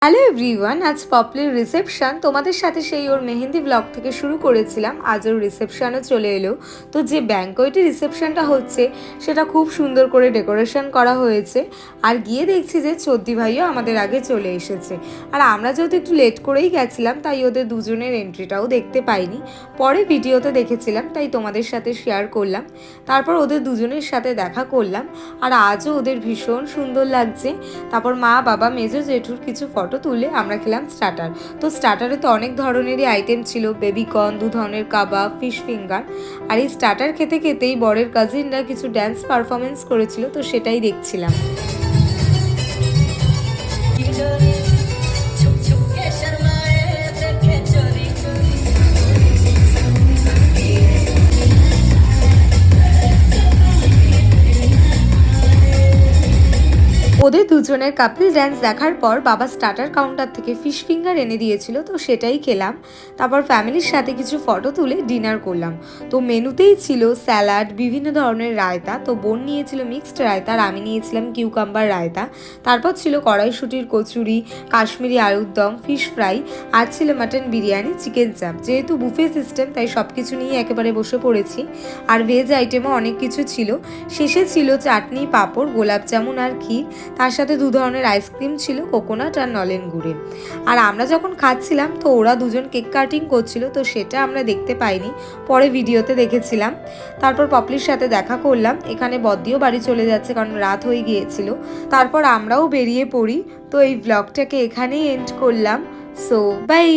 Hello everyone, আজ পপলির reception. তোমাদের সাথে সেই ওর মেহেন্দি ব্লগ থেকে শুরু করেছিলাম, আজ ওর রিসেপশনও চলে এলো। তো যে ব্যাঙ্কোয়েটে রিসেপশনটা হচ্ছে সেটা খুব সুন্দর করে ডেকোরেশন করা হয়েছে। আর গিয়ে দেখছি যে চদ্দি ভাইও আমাদের আগে চলে এসেছে। আর আমরা যেহেতু একটু লেট করেই গেছিলাম তাই ওদের দুজনের এন্ট্রিটাও দেখতে পাইনি, পরে ভিডিওতে দেখেছিলাম তাই তোমাদের সাথে শেয়ার করলাম। তারপর ওদের দুজনের সাথে দেখা করলাম, আর আজও ওদের ভীষণ সুন্দর লাগছে। তারপর মা, বাবা, মেজো জেঠুর কিছু ফটো তুলে আমরা খেলাম স্টার্টার। তো স্টার্টারে তো অনেক ধরনেরই আইটেম ছিল, বেবিকর্ন, 2 ধরনের কাবাব, ফিশ ফিঙ্গার। আর এই স্টার্টার খেতে খেতেই বরের কাজিনরা কিছু ড্যান্স পারফরমেন্স করেছিল, তো সেটাই দেখছিলাম। ওদের দুজনের কাপল ড্যান্স দেখার পর বাবা স্টার্টার কাউন্টার থেকে ফিশ ফিঙ্গার এনে দিয়েছিল, তো সেটাই খেলাম। তারপর ফ্যামিলির সাথে কিছু ফটো তুলে ডিনার করলাম। তো মেনুতেই ছিল স্যালাড, বিভিন্ন ধরনের রায়তা। তো বোন নিয়েছিল মিক্সড রায়তা আর আমি নিয়েছিলাম কিউকাম্বার রায়তা। তারপর ছিল কড়াইশুটির কচুরি, কাশ্মীরি আলুর দম, ফিশ ফ্রাই, আর ছিল মাটন বিরিয়ানি, চিকেন চাপ। যেহেতু বুফে সিস্টেম তাই সব কিছু নিয়ে একেবারে বসে পড়েছি। আর ভেজ আইটেমও অনেক কিছু ছিল। শেষে ছিল চাটনি, পাঁপড়, গোলাপ জামুন আর ক্ষীর। তার সাথে 2 ধরনের আইসক্রিম ছিল, কোকোনাট আর নলেন গুড়ের। আর আমরা যখন খাচ্ছিলাম তো ওরা দুজন কেক কাটিং করছিল, তো সেটা আমরা দেখতে পাইনি, পরে ভিডিওতে দেখেছিলাম। তারপর পপলির সাথে দেখা করলাম। এখানে বদ্দিও বাড়ি চলে যাচ্ছে কারণ রাত হয়ে গিয়েছিল। তারপর আমরাও বেরিয়ে পড়ি। তো এই ব্লগটাকে এখানেই এন্ড করলাম। So by.